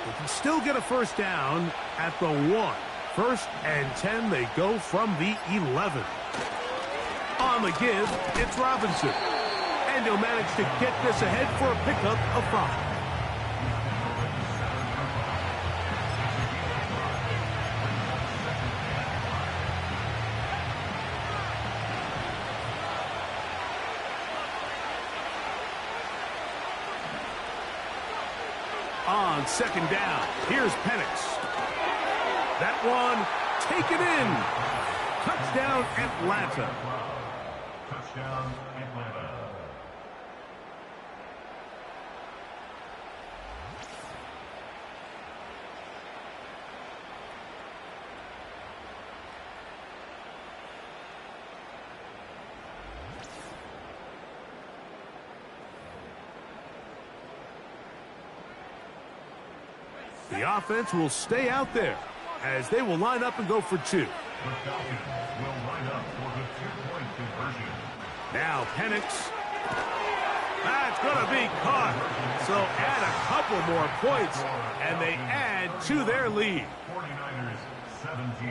They can still get a 1st down at the 1. 1st and 10, they go from the 11. On the give, it's Robinson. And he'll manage to get this ahead for a pickup of 5. On 2nd down, here's Penix. That one taken in. Touchdown, Atlanta. Touchdown, Atlanta. The offense will stay out there as they will line up and go for 2. The Falcons will line up for the 2-point conversion. Now Penix. That's going to be caught. So add a couple more points, and they add to their lead. 49ers 17.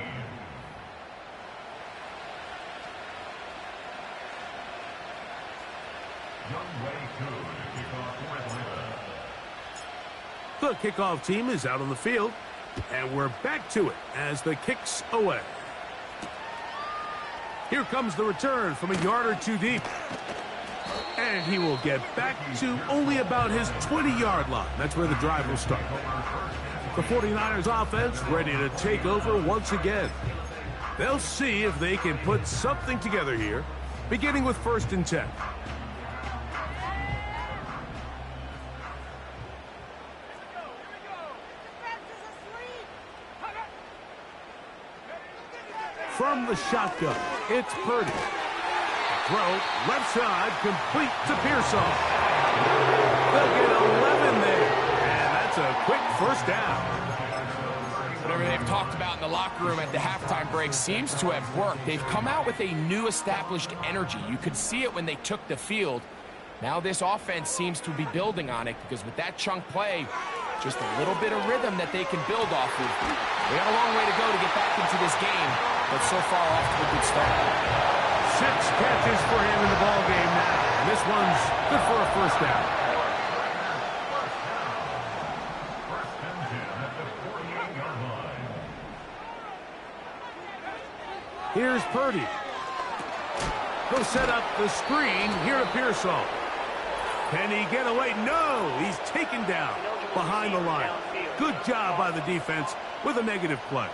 Young Way Coon to kick off for Atlanta. The kickoff team is out on the field, and we're back to it as the kick's away. Here comes the return from a yard or 2 deep. And he will get back to only about his 20-yard line. That's where the drive will start. The 49ers offense ready to take over once again. They'll see if they can put something together here, beginning with 1st and 10. From the shotgun, it's Purdy. Throw, left side, complete to Pearsall. They'll get 11 there, and that's a quick 1st down. Whatever they've talked about in the locker room at the halftime break seems to have worked. They've come out with a new established energy. You could see it when they took the field. Now this offense seems to be building on it because with that chunk play, just a little bit of rhythm that they can build off of. We got a long way to go to get back into this game, but so far off to a good start. 6 catches for him in the ball game now, and this one's good for a 1st down. First and 10 at the 48-yard line. Here's Purdy. He'll set up the screen here to Pearsall. Can he get away? No, he's taken down behind the line. Good job by the defense with a negative play.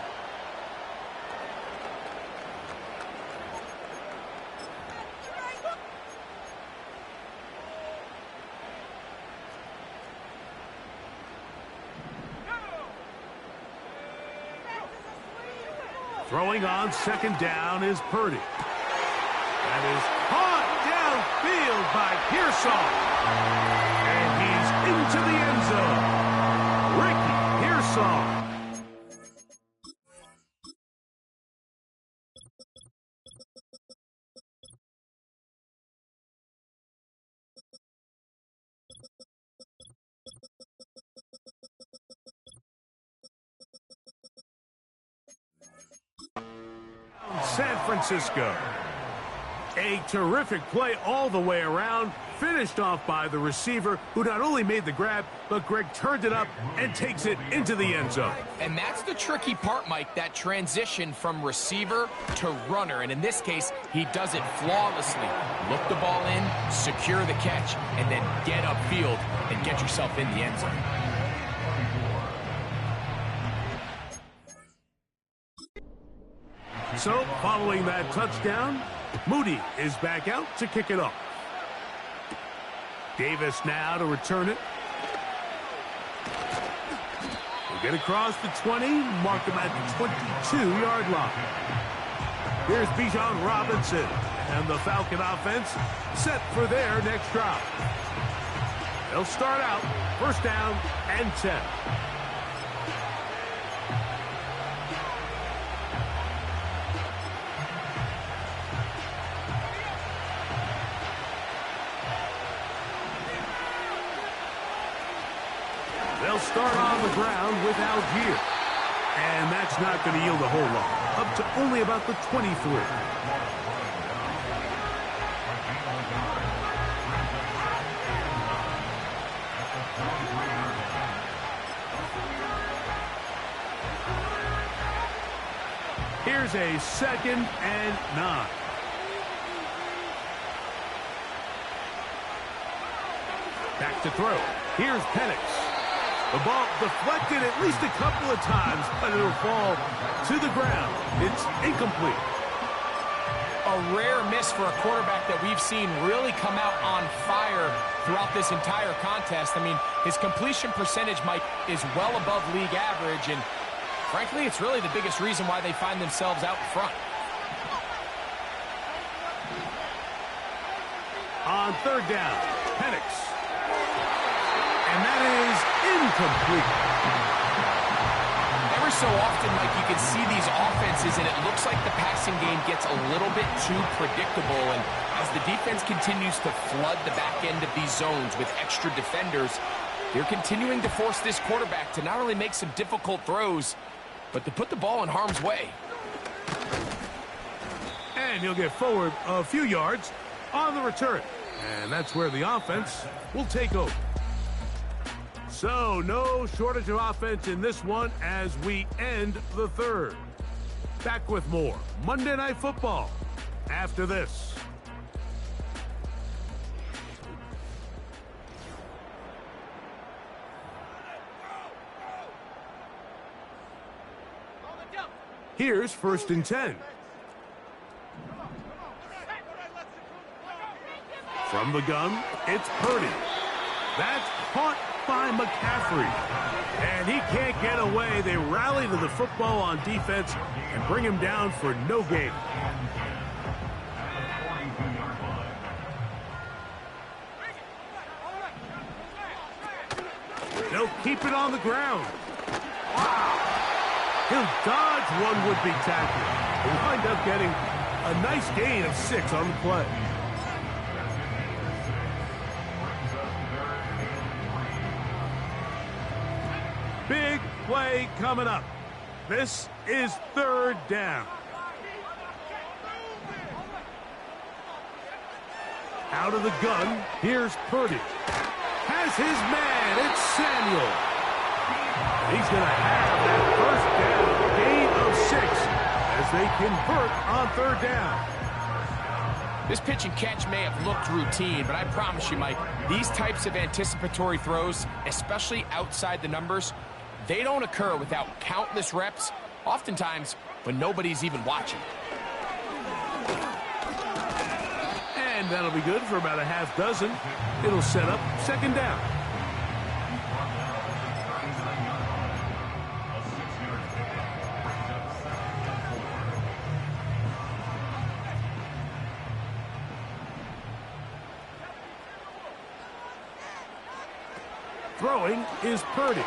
Throwing on second down is Purdy. That is caught downfield by Pearsall. And he's into the end zone. Ricky Pearsall. San Francisco. A terrific play all the way around, finished off by the receiver, who not only made the grab, but Greg turned it up and takes it into the end zone. And that's the tricky part, Mike, that transition from receiver to runner. And in this case, he does it flawlessly. Look the ball in, secure the catch, and then get upfield and get yourself in the end zone. So, following that touchdown, Moody is back out to kick it off. Davis now to return it. We'll get across the 20, mark him at the 22-yard line. Here's Bijan Robinson, and the Falcon offense set for their next drive. They'll start out first down and 10. They'll start on the ground with Algier. And that's not going to yield a whole lot. Up to only about the 23. Here's a 2nd and 9. Back to throw. Here's Penix. The ball deflected at least a couple of times, but it'll fall to the ground. It's incomplete. A rare miss for a quarterback that we've seen really come out on fire throughout this entire contest. I mean, his completion percentage, Mike, is well above league average, and frankly, it's really the biggest reason why they find themselves out in front. On third down, Penix. And that is incomplete. Every so often, Mike, you can see these offenses, and it looks like the passing game gets a little bit too predictable. And as the defense continues to flood the back end of these zones with extra defenders, they're continuing to force this quarterback to not only make some difficult throws, but to put the ball in harm's way. And he'll get forward a few yards on the return. And that's where the offense will take over. So, no shortage of offense in this one as we end the third. Back with more Monday Night Football after this. Here's 1st and 10. From the gun, it's Purdy. That's caught by McCaffrey. And he can't get away. They rally to the football on defense and bring him down for no gain. They'll keep it on the ground. Wow. He'll dodge one would-be tackler and wind up getting a nice gain of 6 on the play. Big play coming up. This is 3rd down. Out of the gun, here's Purdy. Has his man, it's Samuel. He's going to have that 1st down, gain of 6 as they convert on 3rd down. This pitch and catch may have looked routine, but I promise you, Mike, these types of anticipatory throws, especially outside the numbers, they don't occur without countless reps, oftentimes when nobody's even watching. And that'll be good for about a half dozen. It'll set up second down. Throwing is Purdy.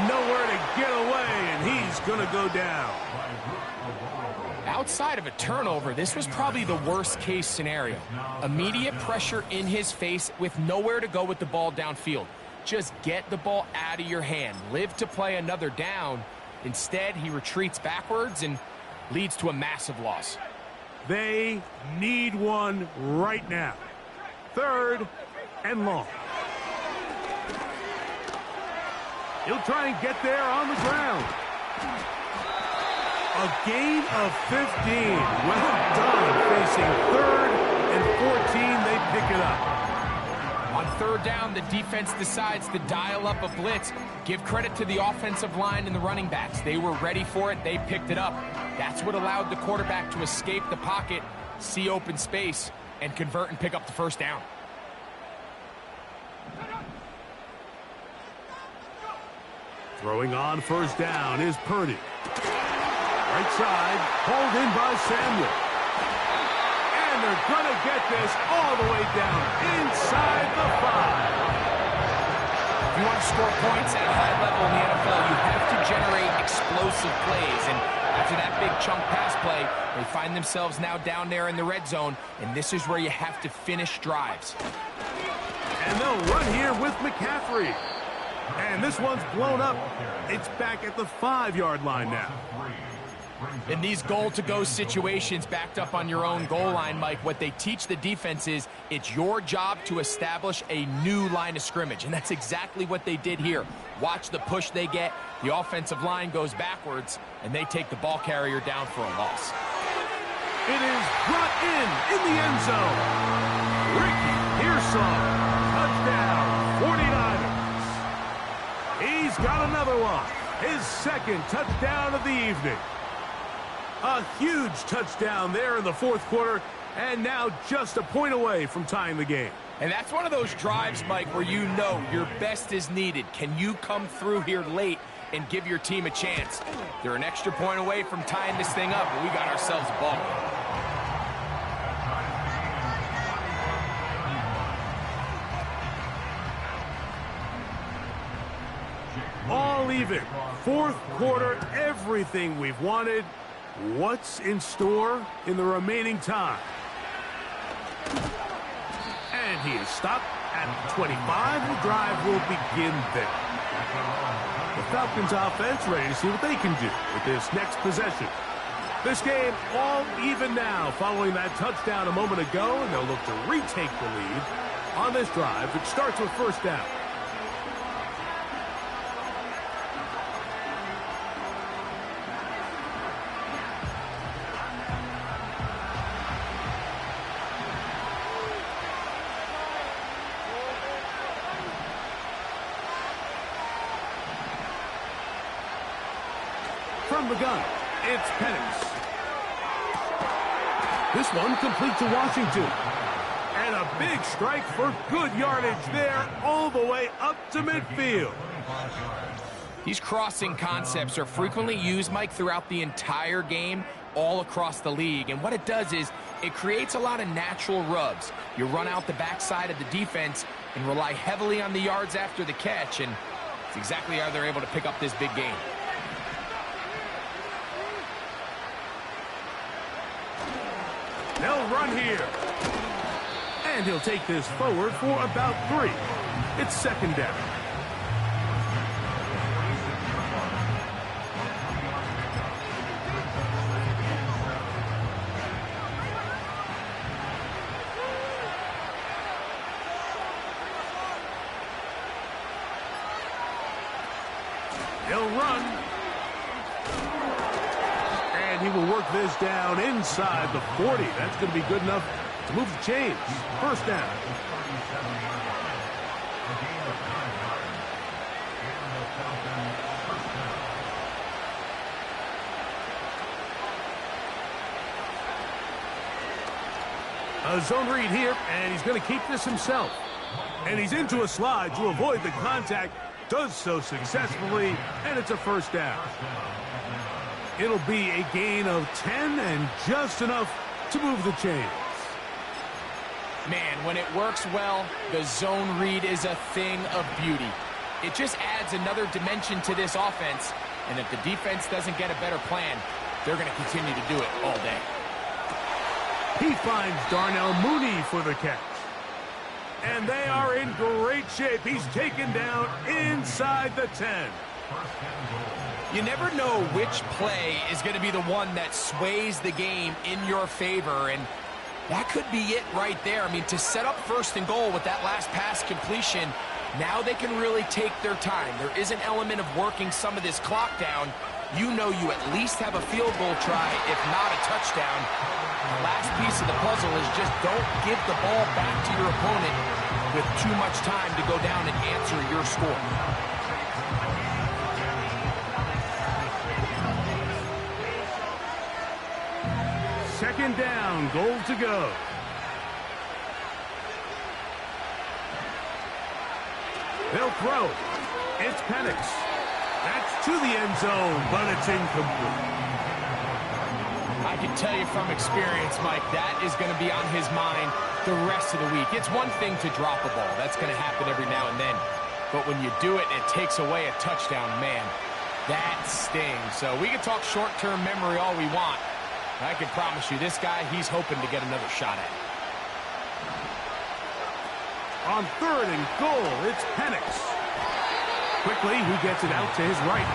Nowhere to get away, and he's going to go down. Outside of a turnover, this was probably the worst-case scenario. Immediate pressure in his face with nowhere to go with the ball downfield. Just get the ball out of your hand. Live to play another down. Instead, he retreats backwards and leads to a massive loss. They need one right now. 3rd and long. He'll try and get there on the ground. A gain of 15. Well done. Facing 3rd and 14, they pick it up. On 3rd down, the defense decides to dial up a blitz. Give credit to the offensive line and the running backs. They were ready for it. They picked it up. That's what allowed the quarterback to escape the pocket, see open space, and convert and pick up the 1st down. Throwing on 1st down is Purdy. Right side, pulled in by Samuel. And they're going to get this all the way down inside the 5. If you want to score points at a high level in the NFL, you have to generate explosive plays. And after that big chunk pass play, they find themselves now down there in the red zone, and this is where you have to finish drives. And they'll run here with McCaffrey. And this one's blown up. It's back at the 5-yard line now. In these goal-to-go situations backed up on your own goal line, Mike, what they teach the defense is it's your job to establish a new line of scrimmage, and that's exactly what they did here. Watch the push they get. The offensive line goes backwards, and they take the ball carrier down for a loss. It is brought in the end zone. Ricky Pearsall, touchdown, 49ers. He's got another one, his 2nd touchdown of the evening. A huge touchdown there in the 4th quarter, and now just a point away from tying the game. And that's one of those drives, Mike, where you know your best is needed. Can you come through here late and give your team a chance? They're an extra point away from tying this thing up, but we got ourselves a ball game. All even. 4th quarter, everything we've wanted. What's in store in the remaining time? And he is stopped at 25. The drive will begin there. The Falcons offense ready to see what they can do with this next possession. This game all even now following that touchdown a moment ago, and they'll look to retake the lead on this drive, which starts with 1st down. From the gun, it's Penix. This one complete to Washington. And a big strike for good yardage there all the way up to midfield. These crossing concepts are frequently used, Mike, throughout the entire game, all across the league. And what it does is it creates a lot of natural rubs. You run out the backside of the defense and rely heavily on the yards after the catch, and it's exactly how they're able to pick up this big game. They'll run here. And he'll take this forward for about 3. It's 2nd down. He'll run. And And he will work this down inside the 40. That's going to be good enough to move the chains. First down. A zone read here, and he's going to keep this himself. And he's into a slide to avoid the contact. Does so successfully, and it's a first down. It'll be a gain of 10 and just enough to move the chains. Man, when it works well, the zone read is a thing of beauty. It just adds another dimension to this offense, and if the defense doesn't get a better plan, they're going to continue to do it all day. He finds Darnell Mooney for the catch. And they are in great shape. He's taken down inside the 10. You never know which play is going to be the one that sways the game in your favor, and that could be it right there. I mean, to set up first and goal with that last pass completion, now they can really take their time. There is an element of working some of this clock down. You know you at least have a field goal try, if not a touchdown. The last piece of the puzzle is just don't give the ball back to your opponent with too much time to go down and answer your score. Second down, goal to go. They'll throw. It's Penix. That's to the end zone, but it's incomplete. I can tell you from experience, Mike, that is going to be on his mind the rest of the week. It's one thing to drop a ball. That's going to happen every now and then. But when you do it and it takes away a touchdown, man, that stings. So we can talk short-term memory all we want. I can promise you, this guy, he's hoping to get another shot at it. On third and goal, it's Penix. Quickly, he gets it out to his right.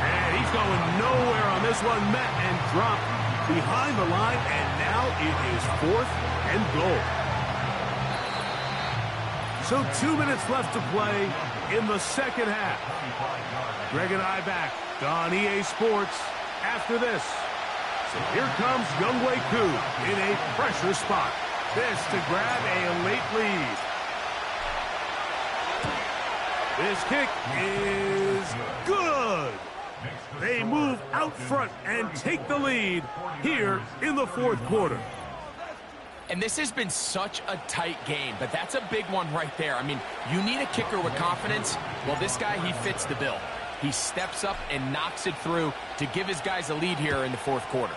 And he's going nowhere on this one. Met and dropped behind the line, and now it is fourth and goal. So 2 minutes left to play in the second half. Greg and I back on EA Sports after this. So here comes Younghoe Koo in a pressure spot. This to grab a late lead. This kick is good. They move out front and take the lead here in the fourth quarter. And this has been such a tight game, but that's a big one right there. I mean, you need a kicker with confidence. Well, this guy, he fits the bill. He steps up and knocks it through to give his guys a lead here in the fourth quarter.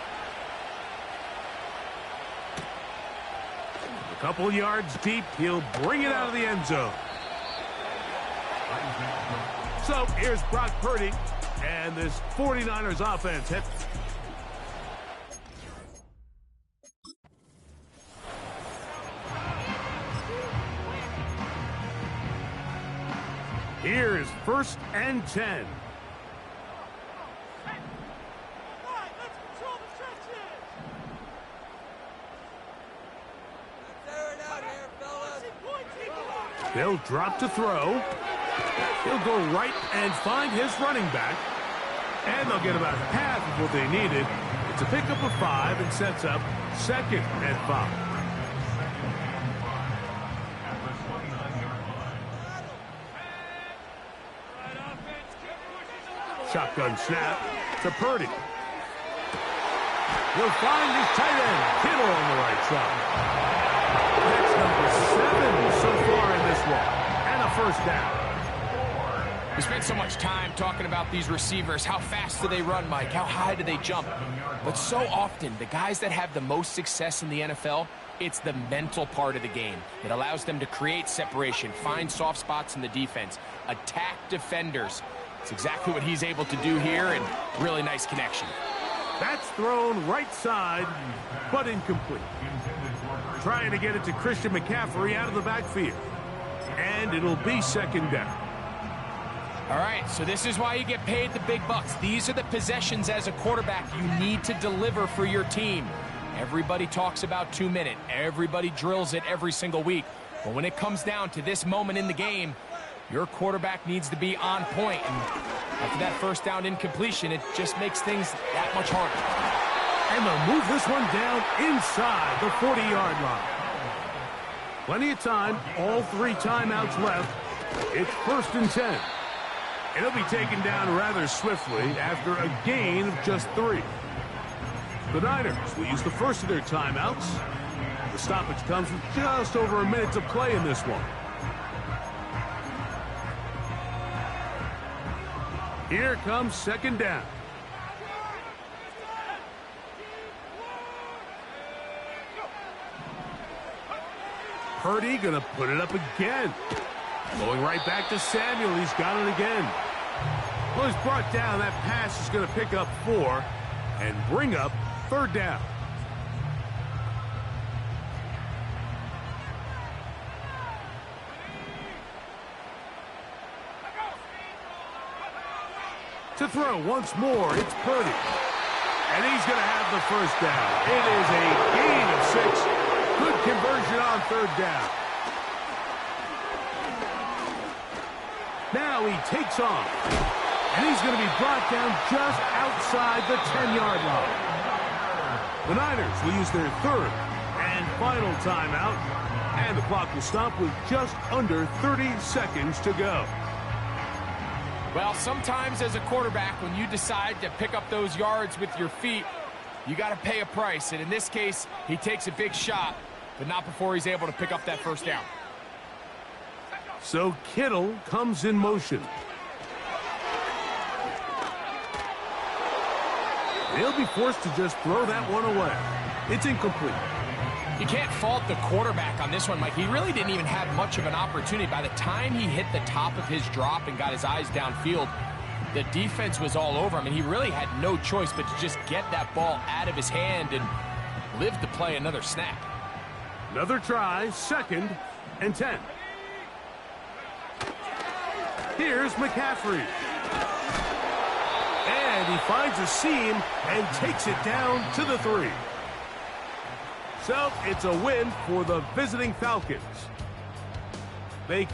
A couple yards deep, he'll bring it out of the end zone. So here's Brock Purdy, and this 49ers offense. Here is first and 10. They'll drop to throw. He'll go right and find his running back. And they'll get about half of what they needed. It's a pickup of 5 and sets up second and 5. Shotgun snap to Purdy. He'll find his tight end, Kittle, on the right side. That's number 7 so far in this one. And a first down. We spent so much time talking about these receivers. How fast do they run, Mike? How high do they jump? But so often, the guys that have the most success in the NFL, it's the mental part of the game. It allows them to create separation, find soft spots in the defense, attack defenders. It's exactly what he's able to do here, and really nice connection. That's thrown right side, but incomplete. Trying to get it to Christian McCaffrey out of the backfield. And it'll be second down. All right, so this is why you get paid the big bucks. These are the possessions as a quarterback you need to deliver for your team. Everybody talks about 2 minutes. Everybody drills it every single week. But when it comes down to this moment in the game, your quarterback needs to be on point. And after that first down incompletion, it just makes things that much harder. And they'll move this one down inside the 40-yard line. Plenty of time, all 3 timeouts left. It's 1st and 10. It'll be taken down rather swiftly after a gain of just 3. The Niners will use the first of their timeouts. The stoppage comes with just over a minute to play in this one. Here comes 2nd down. Purdy gonna put it up again. Going right back to Samuel. He's got it again. Well, he's brought down. That pass is gonna pick up 4 and bring up 3rd down. To throw once more, it's Purdy. And he's going to have the 1st down. It is a gain of 6. Good conversion on 3rd down. Now he takes off. And he's going to be brought down just outside the 10-yard line. The Niners will use their 3rd and final timeout. And the clock will stop with just under 30 seconds to go. Well, sometimes as a quarterback, when you decide to pick up those yards with your feet, you got to pay a price. And in this case, he takes a big shot, but not before he's able to pick up that 1st down. So Kittle comes in motion. They'll be forced to just throw that one away. It's incomplete. You can't fault the quarterback on this one, Mike. He really didn't even have much of an opportunity. By the time he hit the top of his drop and got his eyes downfield, the defense was all over him, and he really had no choice but to just get that ball out of his hand and live to play another snap. Another try, 2nd and 10. Here's McCaffrey. And he finds a seam and takes it down to the 3. So it's a win for the visiting Falcons. They can